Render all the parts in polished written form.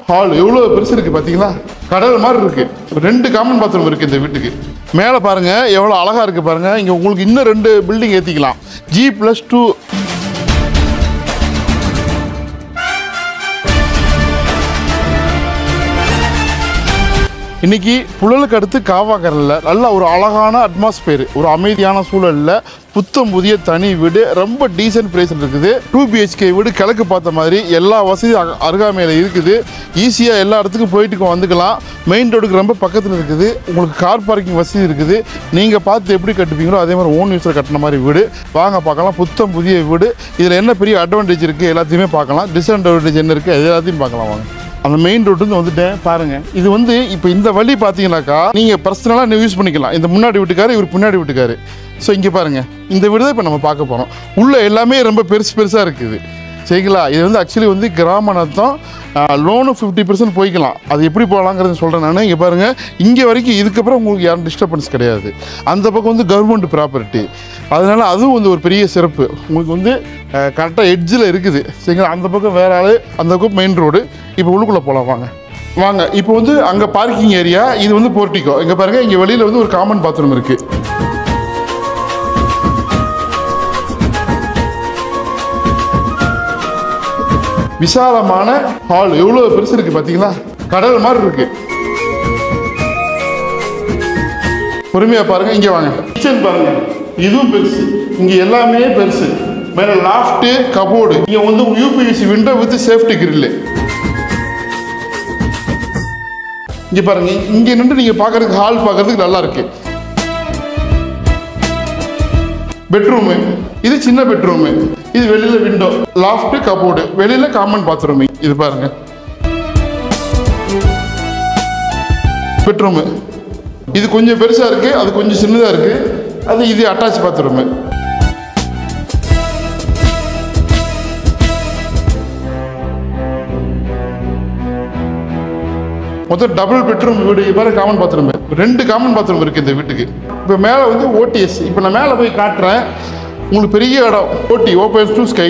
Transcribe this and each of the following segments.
Hall எவ்வளோ பெருசு இருக்குது பார்த்தீங்களா? கடல் மாதிரி இருக்குது. 2 காமன் பாத்ரூம் இருக்குது இந்த வீட்டுக்கு. மேலே பாருங்கள் எவ்வளோ அழகாக இருக்குது பாருங்கள். இங்கே உங்களுக்கு இன்னும் 2 பில்டிங் ஏற்றிக்கலாம். G+2. இன்றைக்கி புழலுக்கு அடுத்து காவாக்கரில் நல்ல ஒரு அழகான அட்மாஸ்பியர், ஒரு அமைதியான சூழலில் புத்தம் புதிய தனி வீடு, ரொம்ப டீசென்ட் ப்ரைஸில் இருக்குது. 2 BHK வீடு, கிழக்கு பார்த்த மாதிரி எல்லா வசதியும் அருகாமையில் இருக்குது. ஈஸியாக எல்லா இடத்துக்கும் போயிட்டு வந்துக்கலாம். மெயின் ரோடுக்கு ரொம்ப பக்கத்தில் இருக்குது. உங்களுக்கு கார் பார்க்கிங் வசதி இருக்குது. நீங்கள் பார்த்து எப்படி கட்டுப்பீங்களோ அதே மாதிரி ஓன் யூஸில் கட்டின மாதிரி வீடு. வாங்க பார்க்கலாம். புத்தம் புதிய வீடு. இதில் என்ன பெரிய அட்வான்டேஜ் இருக்குது எல்லாத்தையுமே பார்க்கலாம். டிஸ்அட்வான்டேஜ் என்ன இருக்குது எல்லாத்தையும் பார்க்கலாம். வாங்க. அந்த மெயின் ரோட்டுன்னு வந்துட்டேன் பாருங்கள். இது இப்போ இந்த வழி பார்த்தீங்கன்னாக்கா நீங்கள் பர்சனலாக யூஸ் பண்ணிக்கலாம். இந்த முன்னாடி வீட்டுக்காரு, இவர் பின்னாடி வீட்டுக்காரு. ஸோ இங்கே பாருங்கள், இந்த வீடு தான் இப்போ நம்ம பார்க்க போகிறோம். உள்ளே எல்லாமே ரொம்ப பெருசாக இருக்குது. சரிங்களா? இது ஆக்சுவலி கிராம நத்தம். லோனு 50% போய்க்கலாம். அது எப்படி போகலாங்கிறது சொல்கிறேன் நான். இங்கே பாருங்கள், இங்கே வரைக்கும் இதுக்கப்புறம் உங்களுக்கு யாரும் டிஸ்டர்பன்ஸ் கிடையாது. அந்த பக்கம் கவர்மெண்ட் ப்ராப்பர்ட்டி. அதனால் அதுவும் ஒரு பெரிய சிறப்பு. உங்களுக்கு கரெக்டாக எட்ஜில் இருக்குது. சரிங்களா? அந்த பக்கம் வேற ஆள், அந்த பக்கம் மெயின் ரோடு. இப்போ உள்ளுக்குள்ளே போகலாம். வாங்க. இப்போ அங்கே பார்க்கிங் ஏரியா, இது போர்ட்டிகோ. இங்கே பாருங்கள், இங்கே வெளியில் ஒரு காமன் பாத்ரூம் இருக்குது. விசாலமான ஹால் எவ்வளோ பெருசு இருக்குது பார்த்தீங்களா? கடல் மாதிரி இருக்குது. பொறுமையாக பாருங்கள். இங்கே வாங்க. கிச்சன் பாருங்கள், இதுவும் பெருசு. இங்கே எல்லாமே பெருசு. மேலே லாஃப்ட்டு, கபோர்டு. இங்கே UPVC window with safety grill. இங்கே பாருங்க, இங்கே நின்று நீங்கள் பார்க்கறதுக்கு ஹால் பார்க்கறதுக்கு நல்லா இருக்கு. பெட்ரூமு, இது சின்ன பெட்ரூமு. இது வெளியில் விண்டோ, லாஃப்ட், கபோர்டு, வெளியில் காமன் பாத்ரூமு. இது பாருங்க பெட்ரூமு. இது கொஞ்சம் பெருசாக இருக்கு, அது கொஞ்சம் சின்னதாக இருக்கு. இது அட்டாச் பாத்ரூமு. மொத்தம் டபுள் பெட்ரூம் வீடு. பாரு, காமன் பாத்ரூம். 2 காமன் பாத்ரூம் இருக்குது இந்த வீட்டுக்கு. இப்போ மேலே OTS. இப்போ நான் மேலே போய் காட்டுறேன். உங்களுக்கு பெரிய இடம். Open to sky.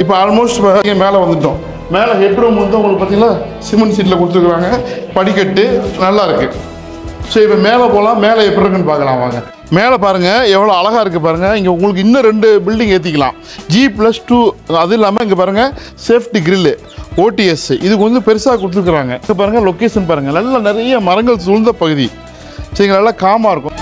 இப்போ ஆல்மோஸ்ட் மேலே வந்துட்டோம். மேலே ஹெட்ரூம் உங்களுக்கு பார்த்தீங்களா, சிமெண்ட் சீட்டில் கொடுத்துருக்குறாங்க. படிக்கட்டு நல்லா இருக்குது. ஸோ இப்போ மேலே போகலாம். மேலே எப்படி இருக்குன்னு பார்க்கலாம். வாங்க. மேலே பாருங்கள் எவ்வளோ அழகாக இருக்குது பாருங்கள். இங்கே உங்களுக்கு இன்னும் 2 பில்டிங் ஏற்றிக்கலாம். G+2. அது இல்லாமல் இங்கே பாருங்கள், சேஃப்டி கிரில்லு, OTS. இதுக்கு பெருசாக கொடுத்துருக்குறாங்க. இப்போ பாருங்கள், லொக்கேஷன் பாருங்கள். நல்லா நிறைய மரங்கள் சூழ்ந்த பகுதி. சரிங்க, நல்லா காமாக இருக்கும்.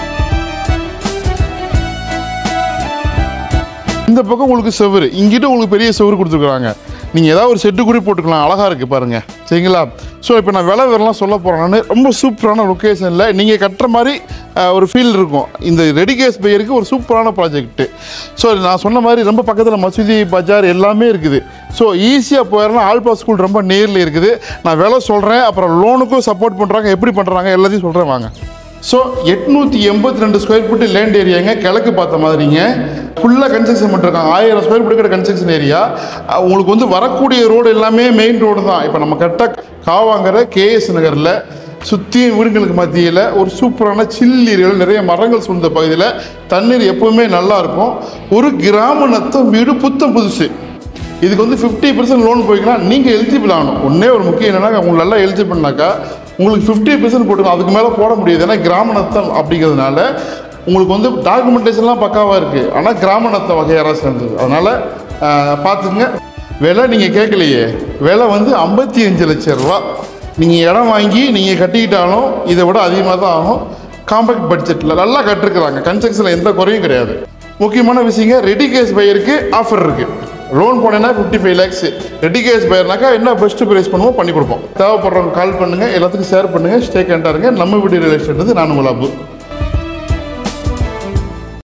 இந்த பக்கம் உங்களுக்கு செவரு, இங்கிட்ட உங்களுக்கு பெரிய செவரு கொடுத்துருக்குறாங்க. நீங்கள் ஏதாவது ஒரு செட்டு கூட போட்டுக்கலாம். அழகாக இருக்குது பாருங்கள். சரிங்களா? ஸோ இப்போ நான் விலைலாம் சொல்ல போகிறேன். நான் ரொம்ப சூப்பரான லொக்கேஷனில் நீங்கள் கட்டுற மாதிரி ஒரு ஃபீல் இருக்கும். இந்த ரெடி கேஸ் பையருக்கு ஒரு சூப்பரான ப்ராஜெக்ட்டு. ஸோ நான் சொன்ன மாதிரி ரொம்ப பக்கத்தில் மசூதி, பஜார் எல்லாமே இருக்குது. ஸோ ஈஸியாக போயிடலாம். ஆல்பா ஸ்கூல் ரொம்ப நேரில் இருக்குது. நான் விலை சொல்கிறேன், அப்புறம் லோனுக்கும் சப்போர்ட் பண்ணுறாங்க, எப்படி பண்ணுறாங்க எல்லாத்தையும் சொல்கிறேன். வாங்க. ஸோ 882 ஸ்கொயர் ஃபீட்டு லேண்ட் ஏரியாங்க. கிழக்கு பார்த்த மாதிரிங்க. ஃபுல்லாக கன்ஸ்ட்ரக்ஷன் பண்ணிருக்காங்க. 1000 ஸ்கொயர் ஃபீட் கிட்ட கன்ஸ்ட்ரக்ஷன் ஏரியா. உங்களுக்கு வரக்கூடிய ரோடு எல்லாமே மெயின் ரோடு தான். இப்போ நம்ம கரெக்டாக காவாங்கிற KS நகரில் சுற்றியும் வீடுகளுக்கு மத்தியில் ஒரு சூப்பரான சில்லீர்கள், நிறைய மரங்கள் சூழ்ந்த பகுதியில் தண்ணீர் எப்போவுமே நல்லாயிருக்கும். ஒரு கிராம நத்தம் வீடு, புத்தம் புதுசு. இதுக்கு 50% லோன் போய்க்கலாம். நீங்கள் எலிஜிபிள் ஆகணும். ஒன்றே ஒரு முக்கியம் என்னென்னா, உங்களுக்கு நல்லா எலிஜிபிள்னாக்கா உங்களுக்கு 50% போட்டுக்கலாம். அதுக்கு மேலே போட முடியாது. ஏன்னா கிராம நத்தம் அப்படிங்கிறதுனால உங்களுக்கு டாக்குமெண்டேஷன்லாம் பக்காவாக இருக்குது. ஆனால் கிராம நத்தம் வகையாராக சேர்ந்தது. அதனால் பார்த்துக்குங்க. விலை நீங்கள் கேட்கலையே, விலை 55 லட்சம் ரூபா. நீங்கள் இடம் வாங்கி நீங்கள் கட்டிக்கிட்டாலும் இதை விட அதிகமாக தான் ஆகும். காம்பேக்ட் பட்ஜெட்டில் நல்லா கட்டிருக்கிறாங்க. கன்ஸ்ட்ரக்ஷனில் எந்த குறையும் கிடையாது. முக்கியமான விஷயங்க, ரெடி கேஸ் பையருக்கு ஆஃபர் இருக்குது. லோன் போனேன்னா 55 lakhs. ரெடி கேஸ் பையர்னாக்கா என்ன பெஸ்ட்டு ப்ரைஸ் பண்ணுவோம், பண்ணி கொடுப்போம். தேவைப்படுறவங்க கால் பண்ணுங்கள். எல்லாத்துக்கும் ஷேர் பண்ணுங்கள். ஸ்டே கண்டாருங்க. நம்ம வீடியோ ரிலேஷன் நான் உங்கள் அப்பு.